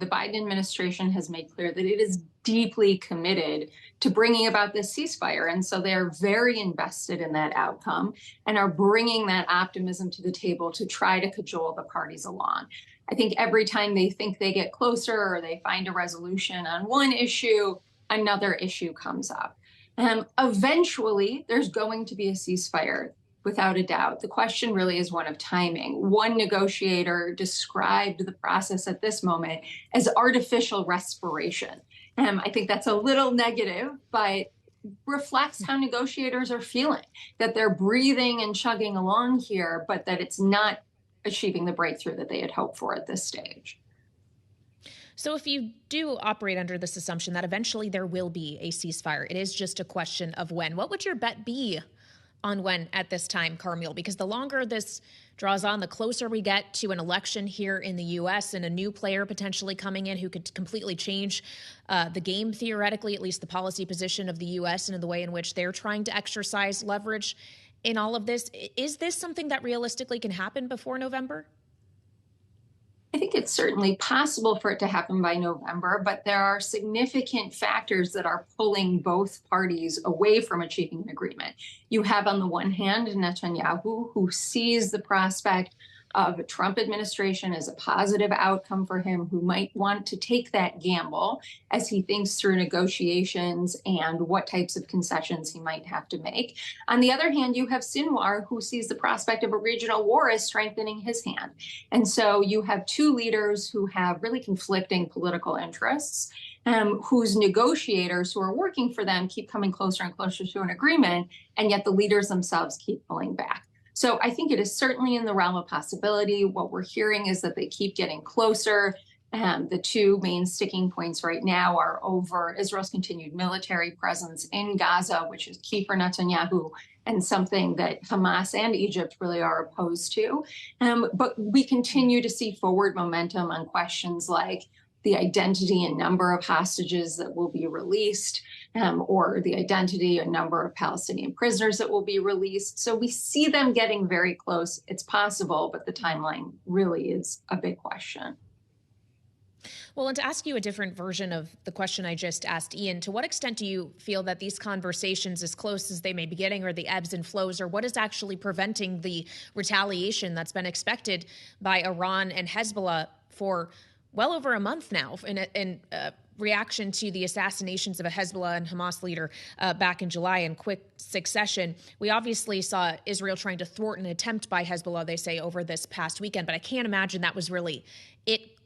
The Biden administration has made clear that it is deeply committed to bringing about this ceasefire. And so they're very invested in that outcome and are bringing that optimism to the table to try to cajole the parties along. I think every time they think they get closer or they find a resolution on one issue, another issue comes up. Eventually, there's going to be a ceasefire. Without a doubt. The question really is one of timing. One negotiator described the process at this moment as artificial respiration. I think that's a little negative, but reflects how negotiators are feeling, that they're breathing and chugging along here, but that it's not achieving the breakthrough that they had hoped for at this stage. So if you do operate under this assumption that eventually there will be a ceasefire, it is just a question of when, what would your bet be on when at this time, Carmiel? Because the longer this draws on, the closer we get to an election here in the U.S. and a new player potentially coming in who could completely change the game, theoretically, at least the policy position of the U.S. and in the way in which they're trying to exercise leverage in all of this. Is this something that realistically can happen before November? I think it's certainly possible for it to happen by November, but there are significant factors that are pulling both parties away from achieving an agreement. You have, on the one hand, Netanyahu, who sees the prospect of a Trump administration as a positive outcome for him, who might want to take that gamble as he thinks through negotiations and what types of concessions he might have to make. On the other hand, you have Sinwar, who sees the prospect of a regional war as strengthening his hand. And so you have two leaders who have really conflicting political interests, whose negotiators who are working for them keep coming closer and closer to an agreement, and yet the leaders themselves keep pulling back. So I think it is certainly in the realm of possibility. What we're hearing is that they keep getting closer. The two main sticking points right now are over Israel's continued military presence in Gaza, which is key for Netanyahu and something that Hamas and Egypt really are opposed to. But we continue to see forward momentum on questions like the identity and number of hostages that will be released, or the identity and number of Palestinian prisoners that will be released. So we see them getting very close. It's possible, but the timeline really is a big question. Well, and to ask you a different version of the question I just asked Ian, to what extent do you feel that these conversations, as close as they may be getting, are the ebbs and flows, or what is actually preventing the retaliation that's been expected by Iran and Hezbollah for well over a month now in reaction to the assassinations of a Hezbollah and Hamas leader back in July in quick succession? We obviously saw Israel trying to thwart an attempt by Hezbollah, they say, over this past weekend, but I can't imagine that was really it,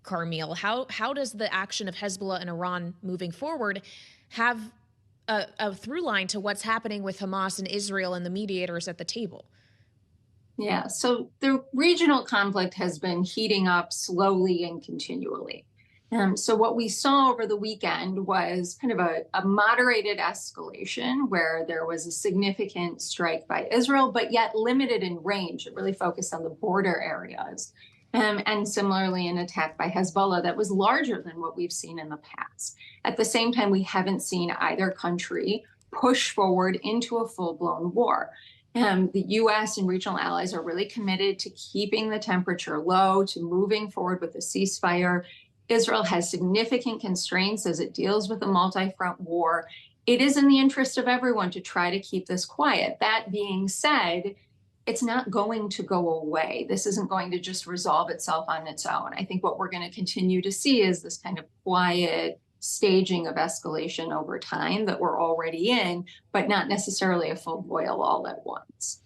Carmiel. How does the action of Hezbollah and Iran moving forward have a through line to what's happening with Hamas and Israel and the mediators at the table? Yeah, so the regional conflict has been heating up slowly and continually. So what we saw over the weekend was kind of a moderated escalation where there was a significant strike by Israel, but yet limited in range. It really focused on the border areas. And similarly, an attack by Hezbollah that was larger than what we've seen in the past. At the same time, we haven't seen either country push forward into a full-blown war. The U.S. and regional allies are really committed to keeping the temperature low, to moving forward with a ceasefire. Israel has significant constraints as it deals with a multi-front war. It is in the interest of everyone to try to keep this quiet. That being said, it's not going to go away. This isn't going to just resolve itself on its own. I think what we're going to continue to see is this kind of quiet staging of escalation over time that we're already in, but not necessarily a full boil all at once.